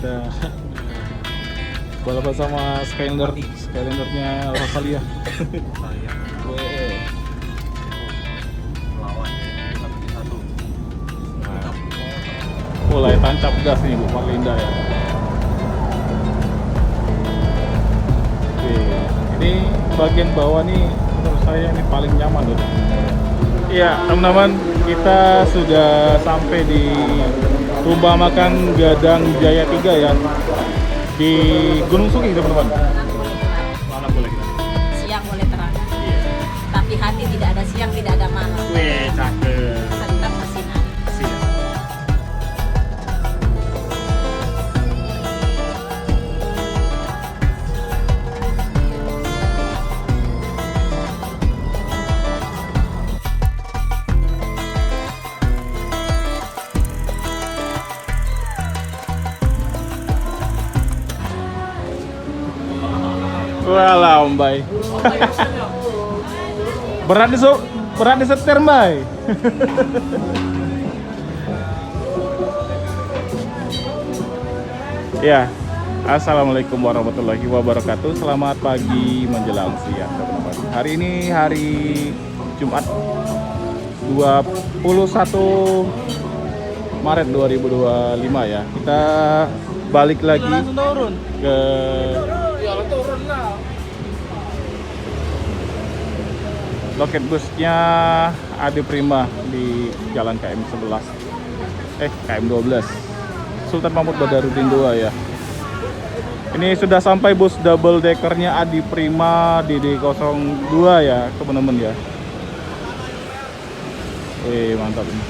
kita balapan sama Skylander-nya Rosalia. Weh. Mulai tancap gas nih Bu Marlinda ya. Oke, ini bagian bawah nih menurut saya ini paling nyaman loh. Iya teman-teman, kita sudah sampai di rumah makan Gadang Jaya 3 ya, di Gunung Sugi teman-teman. Malam boleh kita? Siang boleh terang. Tapi hati tidak ada siang, tidak ada malam. Weh, cakep. Tetap bersinar. Siap. Walah Om Bay. berat disetir Bay. Ya, assalamualaikum warahmatullahi wabarakatuh. Selamat pagi menjelang siang teman-teman. Hari ini hari Jumat 21 Maret 2025 ya. Kita balik lagi ke loket busnya Adi Prima di Jalan KM 11 KM 12 Sultan Mahmud Badarudin 2 ya. Ini sudah sampai bus double deckernya Adi Prima di D02 ya teman-teman ya. Wih mantap ini.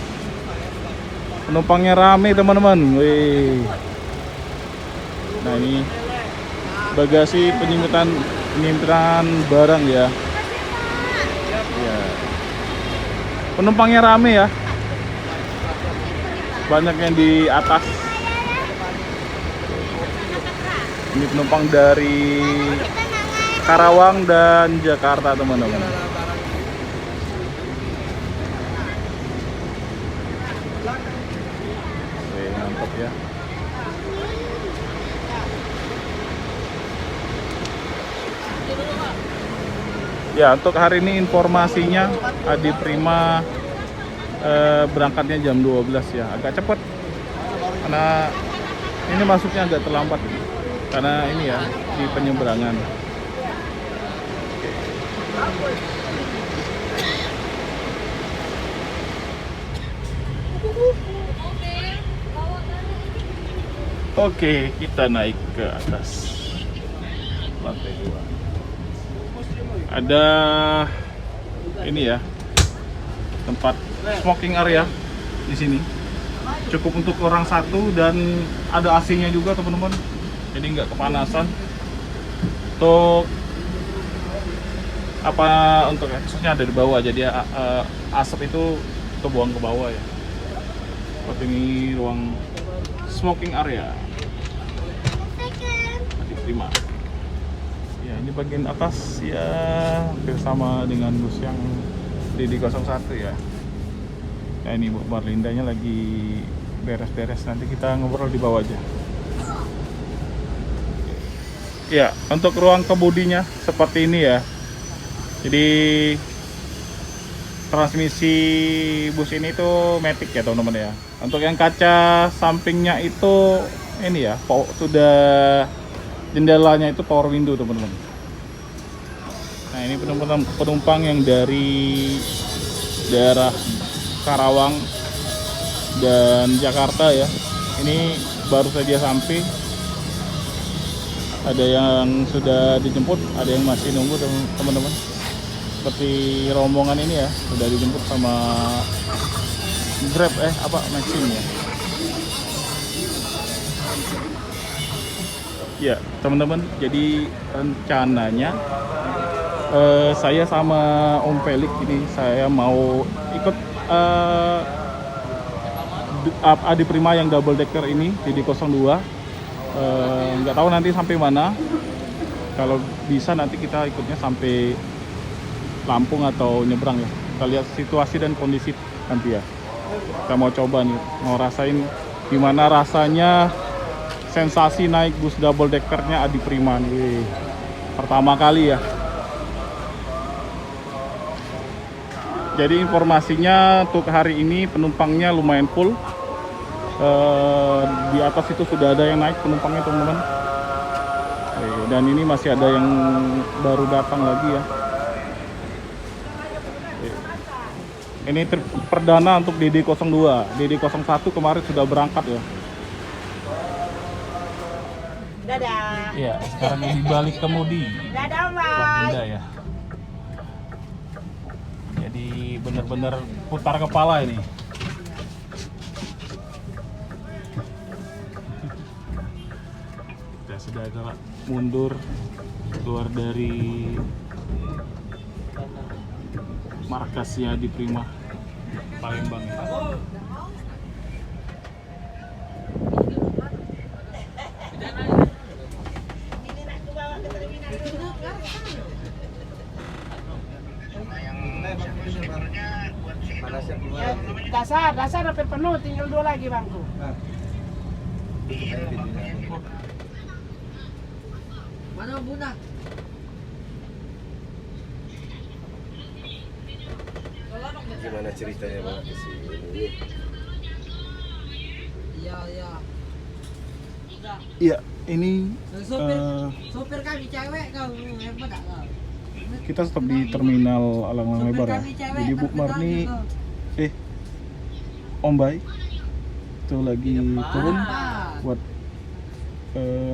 Penumpangnya rame teman-teman. Wih. Nah ini bagasi penyimpanan barang ya. Ya. Penumpangnya rame ya. Banyak yang di atas. Ini penumpang dari Karawang dan Jakarta teman-teman. Oke, mantap ya. Ya, untuk hari ini informasinya Adi Prima berangkatnya jam 12 ya. Agak cepat. Karena ini masuknya agak terlambat. Karena ini ya di penyeberangan. Oke, kita naik ke atas lantai 2. Ada ini ya tempat smoking area di sini, cukup untuk orang satu dan ada AC-nya juga teman-teman, jadi nggak kepanasan. Untuk apa, untuk exhaust-nya ada di bawah, jadi asap itu terbuang ke bawah ya. Seperti ini ruang smoking area Prima. Ya, ini bagian atas ya hampir sama dengan bus yang DD01 ya. Nah ini Bu Marlindanya lagi beres-beres, nanti kita ngobrol di bawah aja. Ya, untuk ruang kemudinya seperti ini ya. Jadi transmisi bus ini tuh matic ya teman-teman ya. Untuk yang kaca sampingnya itu ini ya, sudah jendelanya itu power window teman-teman. Nah ini penumpang yang dari daerah Karawang dan Jakarta ya. Ini baru saja sampai. Ada yang sudah dijemput, ada yang masih nunggu teman-teman. Seperti rombongan ini ya, sudah dijemput sama Grab Maxim ya. Ya teman-teman, jadi rencananya saya sama Om Felix ini saya mau ikut Adi Prima yang double decker ini di D02. Nggak tahu nanti sampai mana. Kalau bisa nanti kita ikutnya sampai Lampung atau nyebrang ya. Kita lihat situasi dan kondisi nanti ya. Kita mau coba nih, mau rasain gimana rasanya sensasi naik bus double deckernya Adi Prima nih. Pertama kali ya. Jadi informasinya untuk hari ini penumpangnya lumayan full. Di atas itu sudah ada yang naik penumpangnya teman-teman. Dan ini masih ada yang baru datang lagi ya. Ini trip perdana untuk DD02. DD01 kemarin sudah berangkat ya. Dadah. Iya, sekarang ini balik kemudi. Dadah, Benda ya. Jadi benar-benar putar kepala ini. Kita sudah agak mundur keluar dari markasnya di Prima Palembang ya. Dasar sampai penuh, tinggal 2 lagi bangku. Mana Bunda? Gimana ceritanya Bang ke sini? Iya. Iya, ini Sopir kami cewek kau hebat tak kau? kita stop di terminal Alang Lebar ya. Kami cewek, Jadi Bu tapi Marni, kau. Om Bay itu lagi turun buat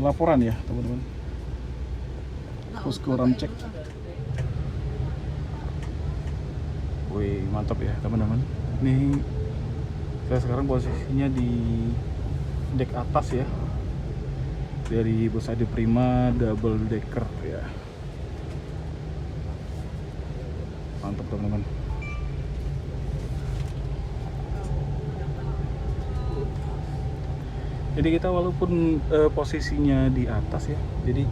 laporan ya teman-teman. Posko Ramcek. Wih, mantap ya teman-teman. Ini saya sekarang posisinya di dek atas ya. Dari bus Adi Prima double decker ya. Mantap teman-teman. Jadi kita walaupun posisinya di atas ya, jadi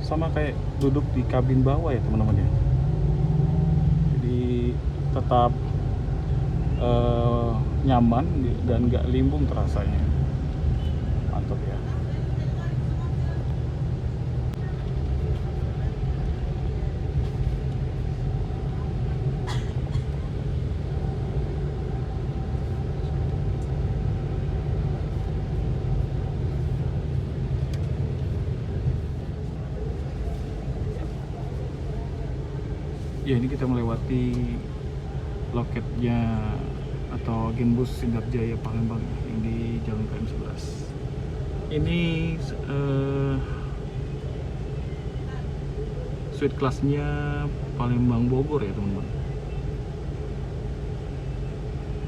sama kayak duduk di kabin bawah ya teman-teman ya. Jadi tetap nyaman dan nggak limbung terasanya. Mantap ya. Ya, ini kita melewati loketnya atau agen bus Sindap Jaya Palembang yang di Jalan KM 11. Ini suite kelasnya Palembang Bogor ya teman-teman.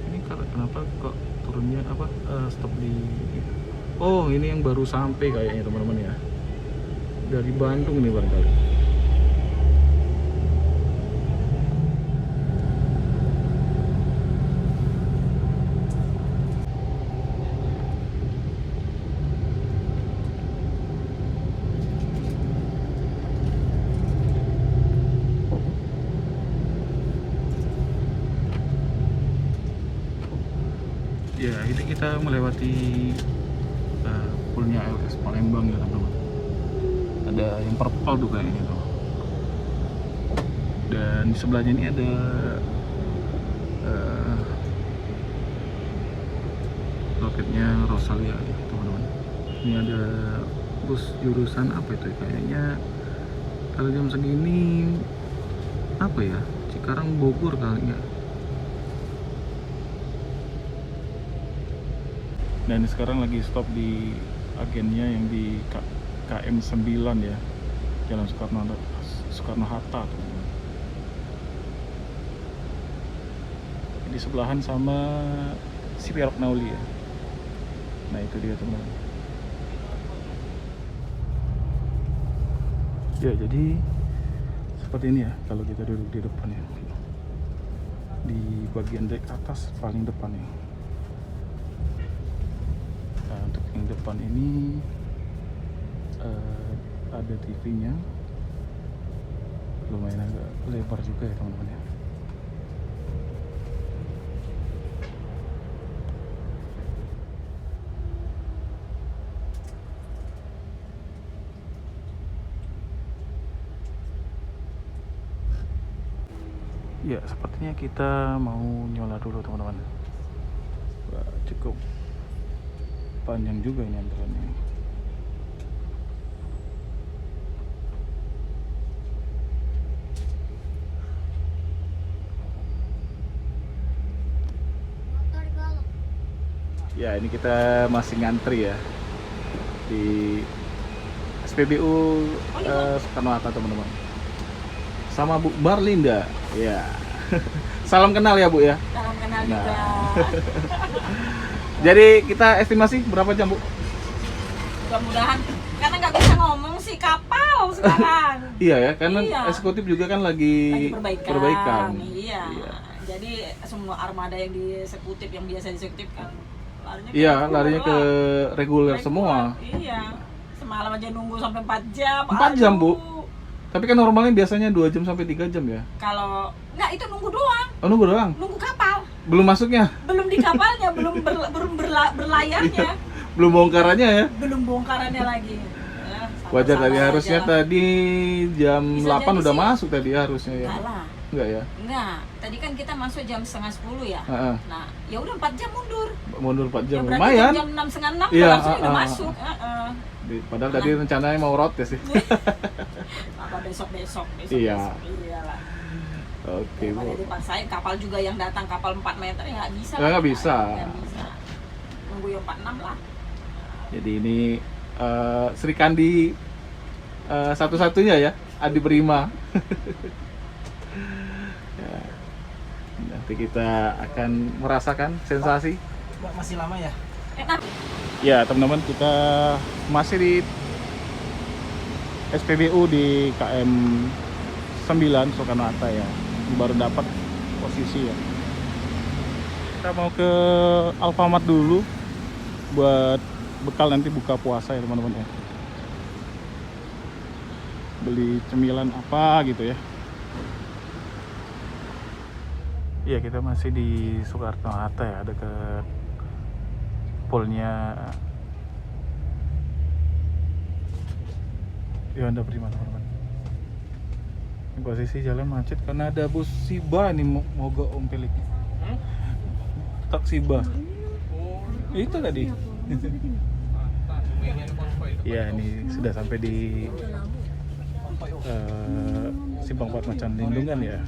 Ini kenapa kok turunnya stop di? Oh, ini yang baru sampai kayaknya teman-teman ya. Dari Bandung nih barangkali. Ya, ini kita melewati poolnya LS Palembang ya teman-teman. Ada yang purple tuh kayaknya tuh. Dan di sebelahnya ini ada loketnya Rosalia ya teman-teman. Ini ada bus jurusan apa itu? Kayaknya kalau jam segini apa ya? Cikarang Bogor kali ya. Dan sekarang lagi stop di agennya yang di KM 9 ya, Jalan Soekarno-Hatta. Di sebelahan sama si Perok Nauli ya. Nah itu dia teman. Ya jadi seperti ini ya kalau kita duduk di depan ya, di bagian dek atas paling depan ya. Untuk yang depan ini ada TV-nya, lumayan agak lebar juga ya teman-teman ya. Ya, sepertinya kita mau nyola dulu teman-teman. Wah, cukup panjang juga ini antreannya. Ya, ini kita masih ngantri ya di SPBU Soekarno-Hatta teman-teman. Sama Bu Marlinda. Ya. Salam kenal ya, Bu ya. Salam kenal Nah. juga. Jadi kita estimasi berapa jam, Bu? Mudah-mudahan karena nggak bisa ngomong sih kapal sekarang. Iya ya, karena Iya. eksekutif juga kan lagi perbaikan. Iya. Jadi semua armada yang di eksekutif yang biasa di eksekutif kan larinya Iya, reguler larinya ke lah. reguler semua. Iya. Semalam aja nunggu sampai 4 jam. 4 jam, Bu? Aduh. Tapi kan normalnya biasanya 2 jam sampai 3 jam ya. Kalau nggak itu nunggu doang, Oh, nunggu doang. nunggu kapal. Belum masuknya, Belum di kapalnya, belum berlayarnya, belum bongkarannya ya. belum bongkarannya lagi. Ya, Wajar sabar-sabar tadi aja harusnya lah. tadi jam Bisa 8 jadi udah sih. masuk tadi harusnya ya. Enggak lah. Enggak ya? Enggak, tadi kan kita masuk jam setengah 10 ya. Heeh. Nah, ya udah 4 jam mundur. Mundur 4 jam Ya berarti lumayan. jam 6 setengah 6 Iya, langsung udah ah, ah. masuk. Padahal tadi rencananya mau road ya sih. Apa besok. Iya. Iyalah. Oke, Daripada Bu. dipaksain kapal juga yang datang kapal 4 meter ya nggak bisa. Ya, nggak lah. bisa. Nggak bisa. Nunggu yang 46 lah. Jadi ini Sri Kandi satu-satunya ya, Adi Berima. Ya, nanti kita akan merasakan sensasi. Mbak masih lama ya? Enak. Ya teman-teman, kita masih di SPBU di KM 9 Soekarno-Hatta ya. Baru dapat posisi ya. Kita mau ke Alfamart dulu buat bekal nanti buka puasa ya teman-teman ya. Beli cemilan apa gitu ya. Iya, kita masih di Soekarno-Hatta ya, dekat poolnya Yuanda Prima teman-teman. Ini posisi jalan macet karena ada bus Siba nih mogok Om Pelik. Tak Siba. Itu tadi. Ya, ini sudah sampai di Simpang 4 Macan Lindungan ya.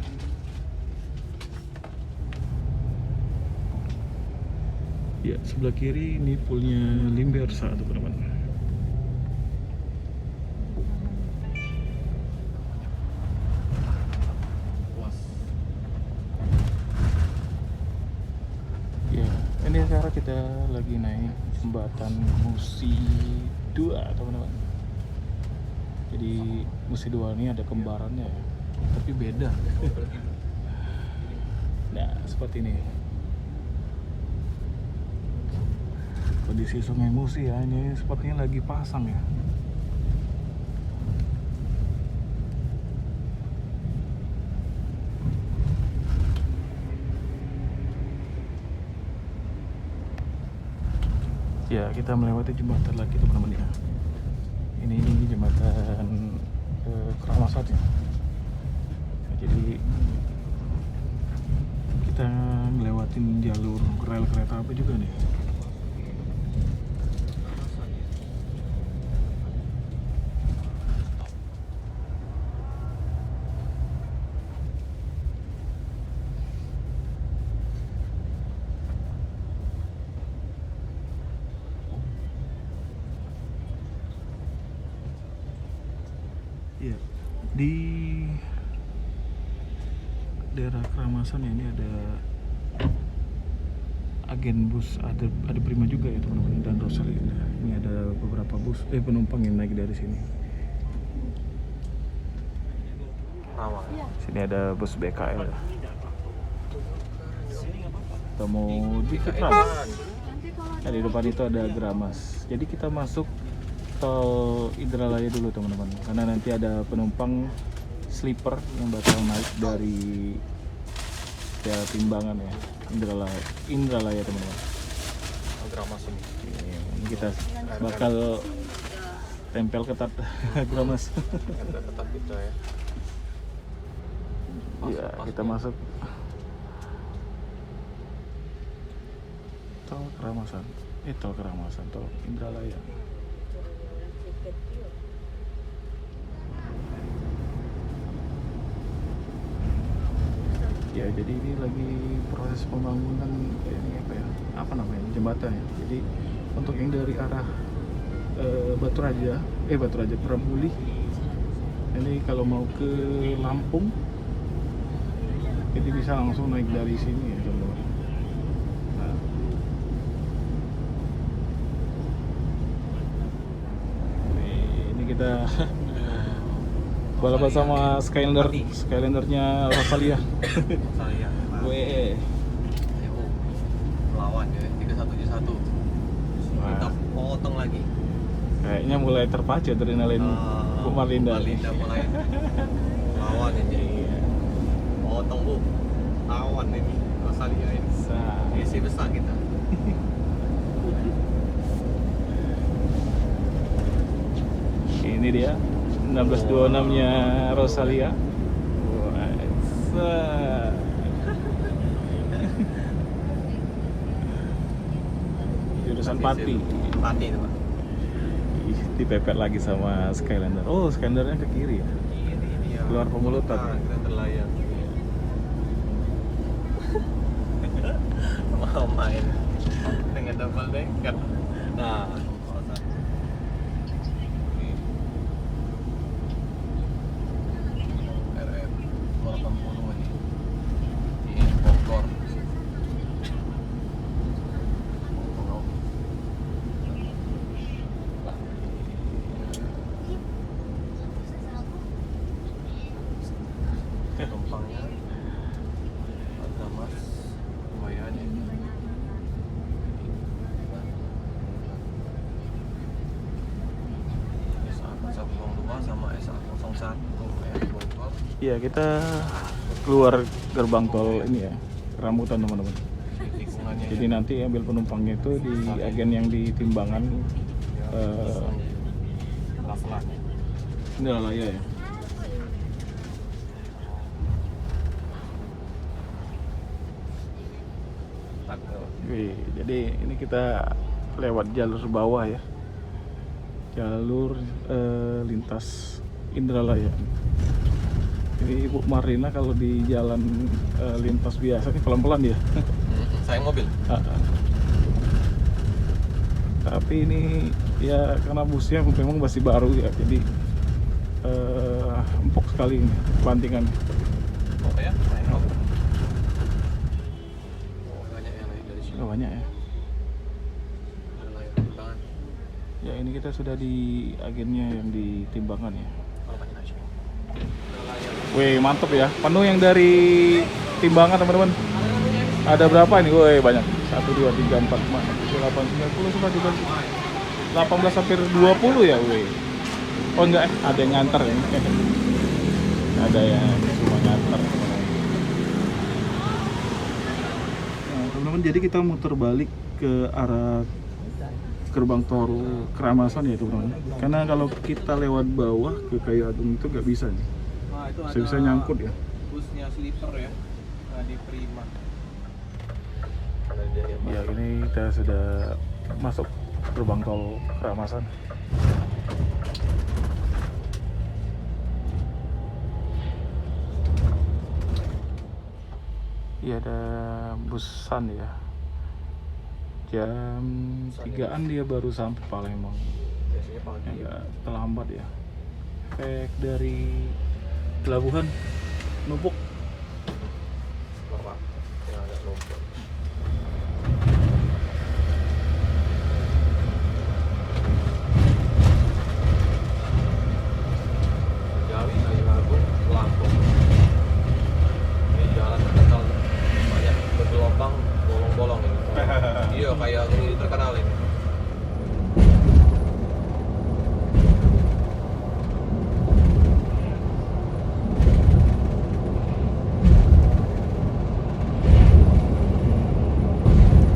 Ya, sebelah kiri ini poolnya Limbersa teman-teman. Ya, ini sekarang kita lagi naik jembatan Musi 2 teman-teman. Jadi Musi 2 ini ada kembarannya ya, tapi beda. Nah, seperti ini. Kondisi Sungai Musi ya, ini sepertinya lagi pasang ya. Ya, kita melewati jembatan lagi teman-teman ya. Ini jembatan Keramasat ya. Nah, jadi kita ngelewatin jalur rel kereta api juga nih. Iya, di daerah Keramasan ya, ini ada agen bus, ada Prima juga ya teman-teman, dan Rosalinda. Ini ada beberapa bus penumpang yang naik dari sini. Sini ada bus BKL. Kita mau di Trans. Nah, di depan itu ada Gramas. Jadi kita masuk tol Indralaya dulu teman-teman, karena nanti ada penumpang sleeper yang bakal naik dari ya Timbangan ya, Indralaya teman-teman. Gramas ini. Ini kita bakal tempel ketat Gramas. Tetap kita ya. Iya, kita masuk tol Keramasan. Tol Keramasan, tol Indralaya. Ya, jadi ini lagi proses pembangunan ini apa ya? Apa namanya? Jembatan ya. Jadi untuk yang dari arah Batu Raja Pramulia. Ini kalau mau ke Lampung ini bisa langsung naik dari sini ya, teman-teman. Nah, ini kita balapan sama Skylander-nya Rosalia. Saya. Weh. Lawan ya 3171. Kita potong lagi. Kayaknya mulai terpacu adrenalin Bu Marlinda. Mulai lawan ini. Potong Bu. Lawan ini. Rosalia ini. Isi besar kita. Ini dia 1626-nya Rosalia. Jurusan Pati. Pati itu Pak. Ih, dipepet lagi sama Skylander. Oh, Skylandernya ke kiri ya. Ini ya. Keluar Pemulutan. Kita terlayang. Mau main dengan double decker. Nah, RR 280 ini. Ini Bogor. Penumpangnya ada Mas, lumayan ya. SA102 sama SA01 Bogor. Iya, kita keluar gerbang tol ini ya, Rambutan teman-teman. Tikungannya Jadi nanti ambil penumpangnya itu di agen yang di Timbangan pelan-pelan. Indralaya ya. Wih, jadi ini kita lewat jalur bawah ya, jalur lintas Indralaya. Ini Ibu Marlina kalau di jalan lintas biasa ini pelan-pelan ya. Sayang mobil. Tapi ini ya karena busnya memang masih baru ya, jadi empuk sekali ini pelantingan. Oh ya, sayang mobil. Oh, banyak yang lain dari sini. Oh, banyak ya. Ada layanan timbangan. Ya ini kita sudah di agennya yang di Timbangan ya. Kalau banyak dari sini. Wih, mantap ya. Penuh yang dari Timbangan teman-teman. Ada berapa ini? Wih, banyak. 1, 2, 3, 4, 5, 6, 7, 8, 9, 10, 11, 12, 18 hampir 20 ya, wih. Oh enggak, ada yang nganter ya. Ada yang cuma nganter. Nah, teman-teman, jadi kita muter balik ke arah gerbang tol Keramasan ya teman-teman. Karena kalau kita lewat bawah ke Kayu Agung itu nggak bisa nih. Nah, itu ada Bisa nyangkut ya. busnya sleeper ya. Nah, di Prima. Ya ini kita sudah masuk gerbang tol Keramasan. Iya, ada busan ya. Jam 3-an dia baru sampai Palembang. Biasanya pagi. Agak terlambat ya. Efek dari pelabuhan numpuk. Bapak yang agak numpuk. Jawi, Kayu Agung, Lampung. Ini jalan terkenal banyak bergelombang, bolong-bolong ini. Iya, Kayu Agung ini terkenal ini.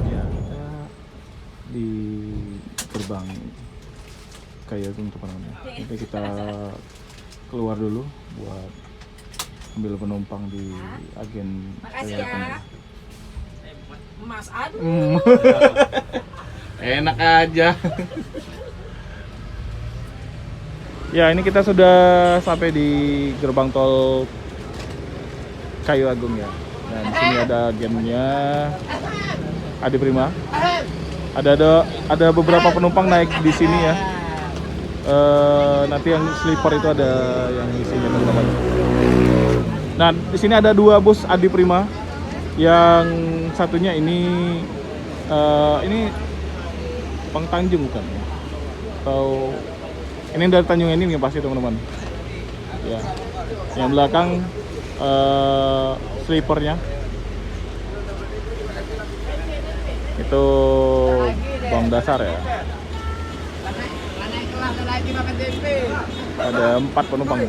Ya, kita di gerbang Kayu Agung teman-teman. Nanti kita keluar dulu buat ambil penumpang di agen Makasih Jaya Agung. ya. Mas, aduh. Enak aja. Ya, ini kita sudah sampai di gerbang tol Kayu Agung ya. Dan di sini ada agennya Adi Prima. Ada beberapa penumpang naik di sini ya. Nanti yang sleeper itu ada yang isinya teman-teman. Nah, di sini ada 2 bus Adi Prima. Yang satunya ini Pangtanjung bukan ya? Atau ini dari Tanjung ini pasti teman-teman. Ya. Yang belakang sleepernya itu bang dasar ya. Ada 4 penumpang.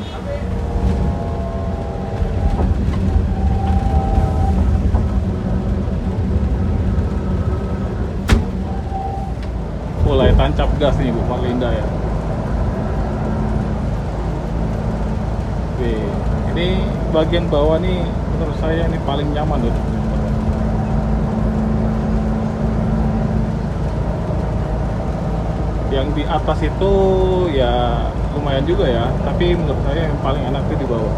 Mulai tancap gas nih Bu Marlinda ya. Oke, ini bagian bawah nih menurut saya ini paling nyaman loh. Yang di atas itu ya lumayan juga ya, tapi menurut saya yang paling enak itu di bawah.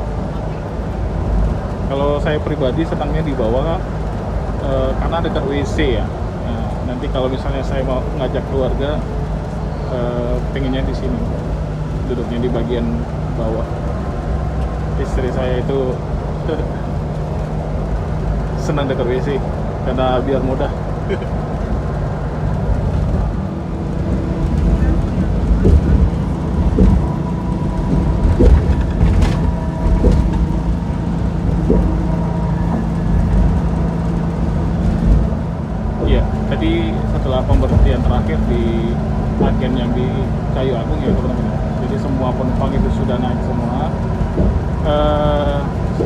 Kalau saya pribadi senangnya di bawah karena dekat WC ya. Nah, nanti kalau misalnya saya mau ngajak keluarga, pengennya di sini, duduknya di bagian bawah. Istri saya itu senang dekat WC karena biar mudah. Iya, tadi setelah pemberhentian terakhir di agen yang di Kayu Agung ya teman-teman. Jadi semua penumpang itu sudah naik semua.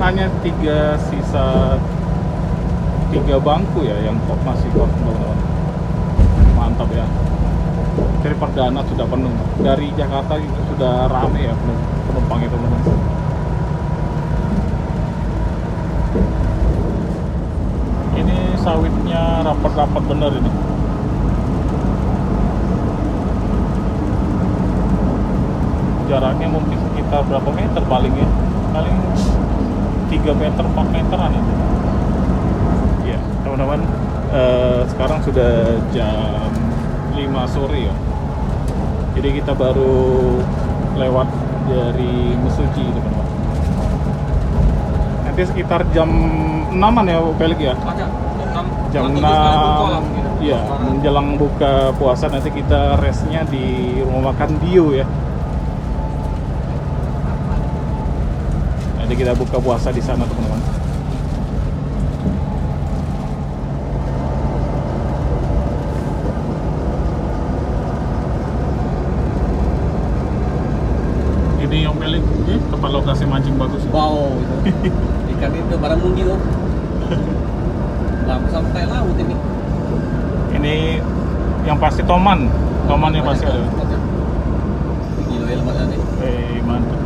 Hanya sisa 3 bangku ya yang masih kosong teman-teman. Mantap ya. Dari perdana sudah penuh. Dari Jakarta itu sudah rame ya penumpangnya teman-teman. Ini sawitnya rapat-rapat bener ini. Jaraknya mungkin sekitar berapa meter paling ya? Paling 3 meter, 4 meteran ya. Ya, teman-teman, sekarang sudah jam 5 sore ya. Jadi kita baru lewat dari Mesuji teman-teman. Nanti sekitar jam 6-an ya Pelik ya? Jam 6, ya, menjelang buka puasa nanti kita restnya di rumah makan Dio ya. Nanti kita buka puasa di sana teman-teman. Ini yang Pelik, tempat lokasi mancing bagus. Wow, itu. Ikan itu barang mungil loh. Langsung sampai laut ini. Ini yang pasti toman yang pasti ada. Gila ya lemaknya nih. Mantap.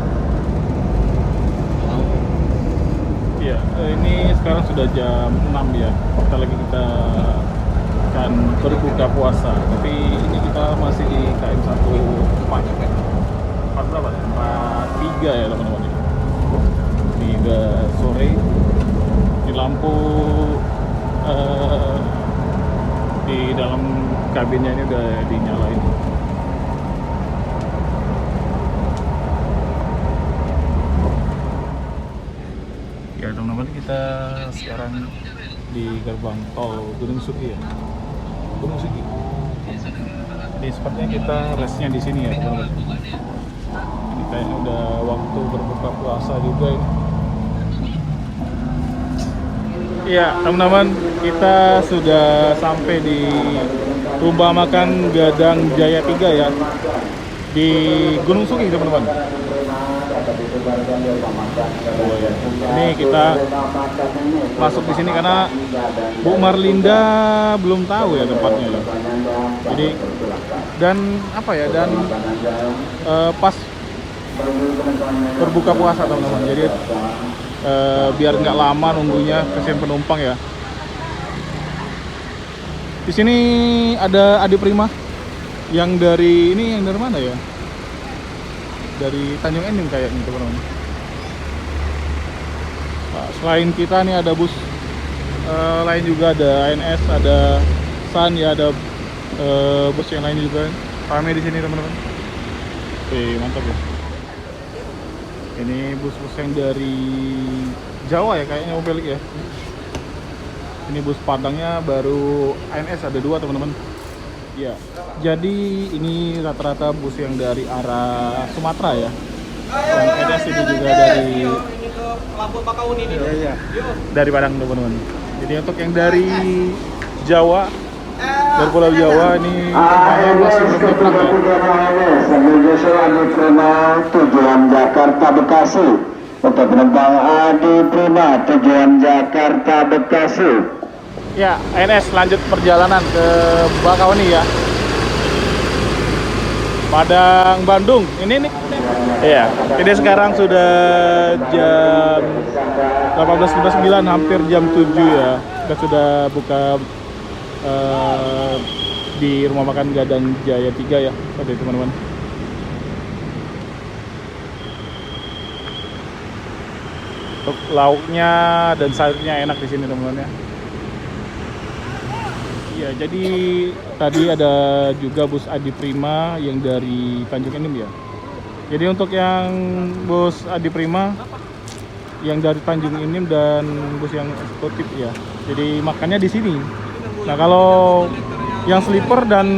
Ya, ini sekarang sudah jam 6 ya. Kita akan berbuka puasa. Tapi ini kita masih di KM 1 berapa? 43 ya teman-teman. Ini udah sore. Di lampu di dalam kabinnya ini udah dinyalain. Ya teman-teman, kita sekarang di gerbang tol Gunung Sugi ya. Gunung Sugi. Ini sepertinya kita restnya di sini ya teman-teman. Ini kayaknya udah waktu berbuka puasa juga ini. Iya teman-teman, kita sudah sampai di rumah makan Gadang Jaya 3 ya, di Gunung Sugi teman-teman. Ini kita masuk di sini karena Bu Marlinda belum tahu ya tempatnya ya. Jadi dan apa ya, dan pas berbuka puasa teman-teman. Jadi biar nggak lama nunggunya, kasihan penumpang ya. Di sini ada Adi Prima yang dari mana ya? Dari Tanjung Enim kayaknya teman-teman. Nah, selain kita nih ada bus lain juga, ada ANS, ada Sun ya, ada bus yang lain juga. Ramai di sini teman-teman. Mantap ya. Ini bus-bus yang dari Jawa ya kayaknya mobil ya. Ini bus Padangnya baru ANS ada 2 teman-teman. Ya, jadi ini rata-rata bus yang dari arah Sumatera ya. Yang ANS ini juga dari Lampung Bakauni ini. Iya. Dari Padang teman-teman. Jadi untuk yang dari Jawa, dari Pulau Jawa ini masih bergerak ya. Menuju Adi Prima tujuan Jakarta Bekasi. Untuk penumpang Adi Prima tujuan Jakarta Bekasi. Ya, ANS lanjut perjalanan ke Bakauni ya. Padang Bandung. Ini nih. Iya, ini sekarang sudah jam 18.59, hampir jam 7 ya. Kita sudah buka di rumah makan Gadang Jaya 3 ya, tadi teman-teman. Untuk lauknya dan sayurnya enak di sini teman-teman ya. Iya, jadi tadi ada juga bus Adi Prima yang dari Tanjung Enim ya. Jadi untuk yang bus Adi Prima yang dari Tanjung Enim dan bus yang eksekutif ya. Jadi makannya di sini. Nah, kalau yang sleeper dan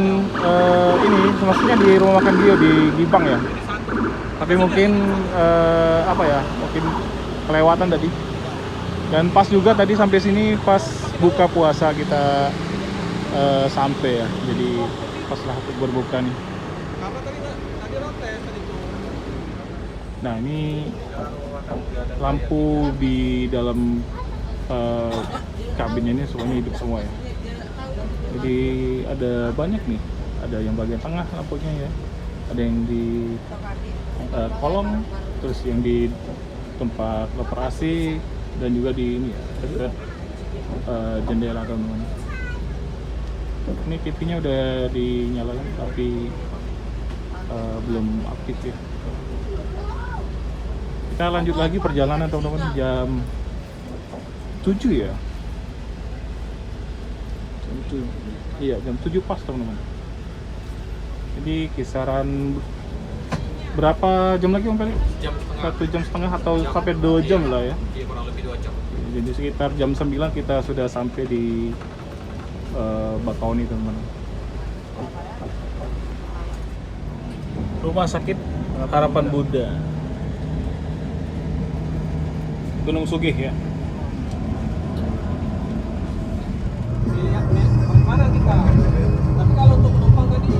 ini semestinya di rumah makan Dio di Gibang ya. Tapi mungkin mungkin kelewatan tadi. Dan pas juga tadi sampai sini pas buka puasa kita sampai ya, jadi pas lah berbuka nih. Nah, ini lampu di dalam kabin ini semuanya hidup semua ya. Jadi ada banyak nih, ada yang bagian tengah lampunya ya, ada yang di kolong, terus yang di tempat operasi, dan juga di ini ya, dekat jendela teman-teman. Ini TV-nya udah dinyalain tapi belum aktif ya. Kita lanjut lagi perjalanan teman-teman, jam 7 ya. Jam 7 pas teman-teman. Jadi kisaran berapa jam lagi Om Peli? Jam setengah. 1,5 jam atau sampai 2 jam lah ya. Iya, kurang lebih 2 jam. Jadi sekitar jam 9 kita sudah sampai di Bakauni teman-teman. Rumah Sakit Harapan Bunda, Gunung Sugih ya. Mana kita? Tapi kalau untuk penumpang tadi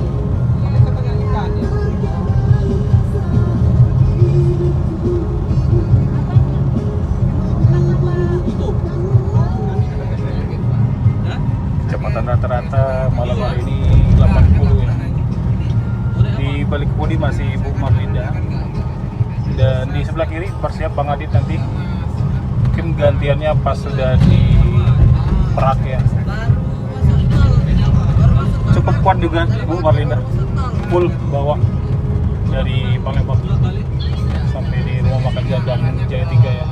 kita pegang ikan ya. Kecepatan rata-rata malam hari ini 80 ya. Di balik kemudi masih Bu Marlinda, dan di sebelah kiri bersiap Bang Adit nanti. Mungkin gantiannya pas sudah di Perak ya. Cukup kuat juga Bu Marlinda, full bawah dari Palembang sampai di rumah makan Gadang Jaya 3 ya.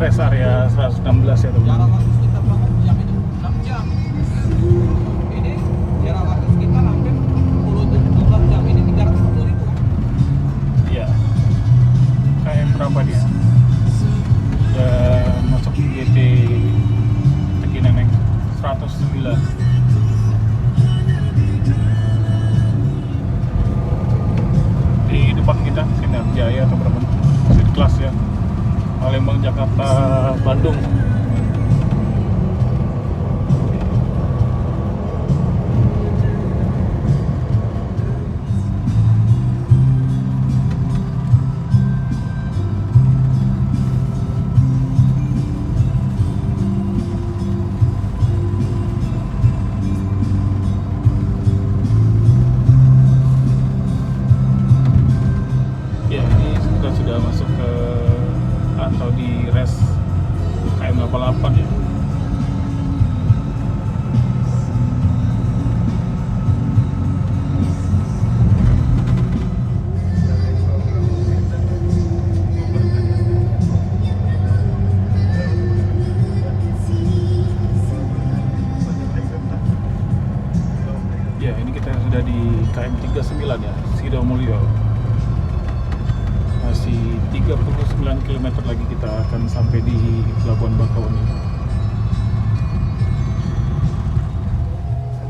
Rest area 116 ya teman-teman. Jarak waktu sekitar berapa jam itu? 6 jam. Ini jarak waktu sekitar hampir 10 berapa dia? Udah masuk GT Tekineneng 109. Di depan kita Sinar Jaya atau berapa? Street Class ya. Palembang, Jakarta, Bandung. Ya, ini sudah masuk ke atau di res KM 88 ya. Ya, ini kita sudah di KM 39 ya, Sidomulyo. Masih 39 km lagi kita akan sampai di Pelabuhan Bakauheni.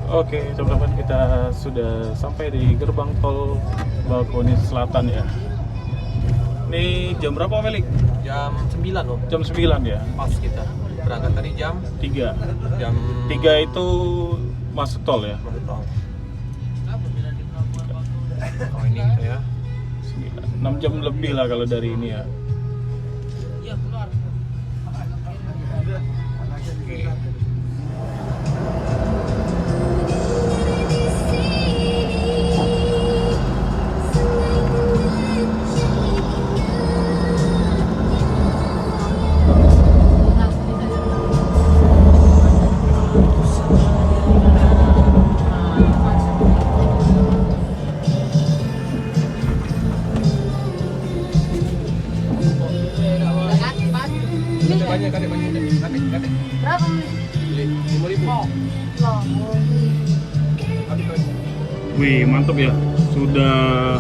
Oke, teman-teman, kita sudah sampai di gerbang tol Bakauheni Selatan ya. Ini jam berapa, Melik? Jam 9 loh. Jam 9 ya. Pas kita berangkat tadi jam 3. jam 3 itu masuk tol ya. Oh ini kita ya. 6 jam lebih lah kalau dari ini ya. Berapa? 5.000. Wih, mantap ya. Sudah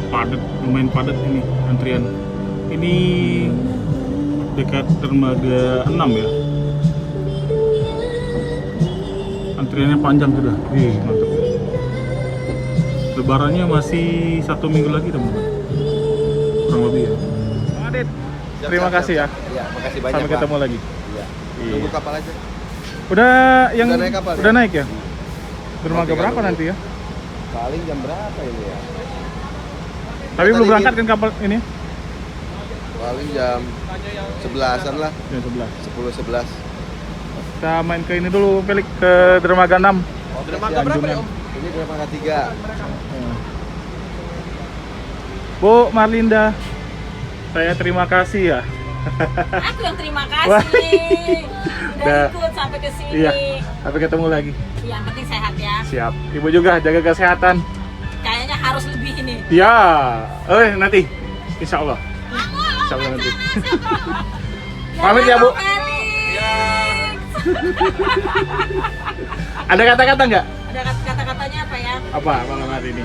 padat, lumayan padat ini antrian. Ini dekat dermaga 6 ya. Antriannya panjang sudah. Wih, mantap. Lebarannya masih 1 minggu lagi, teman-teman. Kurang lebih ya. Adit, terima kasih ya. Iya, makasih banyak, Sampai ketemu lagi. Iya. Iya. Tunggu kapal aja. Udah yang Udah naik kapal udah ya? naik ya? Dermaga Tinggal berapa nunggu. nanti ya? Paling jam berapa ini ya? Tapi belum berangkat kan kapal ini? Paling jam 11-an lah. Jam 11. 10-11. Kita main ke ini dulu, Pelik, ke dermaga 6. Dermaga berapa ya, Om? Ini dermaga 3. Bu Marlinda, saya terima kasih ya. Aku yang terima kasih. Wah. Udah ikut sampai ke sini. Iya, sampai ketemu lagi. Yang penting sehat ya. Siap. Ibu juga jaga kesehatan. Kayaknya harus lebih ini. Ya, nanti, insya Allah. Insya Allah nanti. Pamit ya, Bu. Ada kata-kata nggak? Ada kata-katanya apa ya? Apa malam hari ini?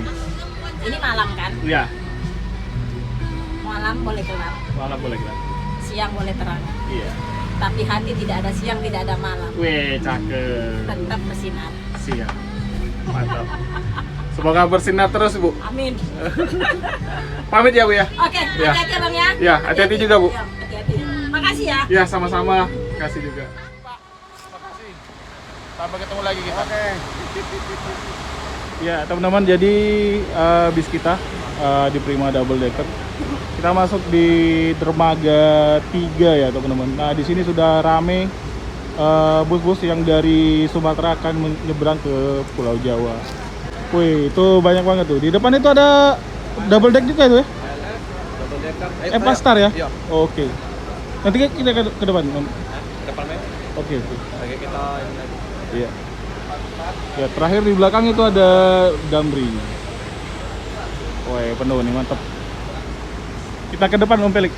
Ini malam kan? Ya, Malam boleh gelap, malam boleh kan? siang boleh terang. Iya. Tapi hati tidak ada siang, tidak ada malam. Wih, cakep. Tetap bersinar. Siap. Mantap. Semoga bersinar terus, Bu. Amin. Pamit ya, Bu ya. Oke, Ya. hati-hati ya, Bang ya. Ya, hati-hati juga, Bu. Ya, hati-hati. Makasih ya. Ya, sama-sama. Kasih juga. Pak, makasih. Sampai ketemu lagi kita. Oke. Ya, teman-teman, jadi bis kita di Prima Double Decker. Kita masuk di dermaga 3 ya, teman-teman. Nah, di sini sudah rame bus-bus yang dari Sumatera akan menyeberang ke Pulau Jawa. Wih, itu banyak banget tuh. Di depan itu ada double deck juga tuh ya? Double decker. Plastar ya? Iya. Oke. Nanti kita ke depan. Depan men. Oke. Oke, kita Iya. Ya, terakhir di belakang itu ada Damri. Wah, penuh nih, mantap. Kita ke depan, Om Pelik.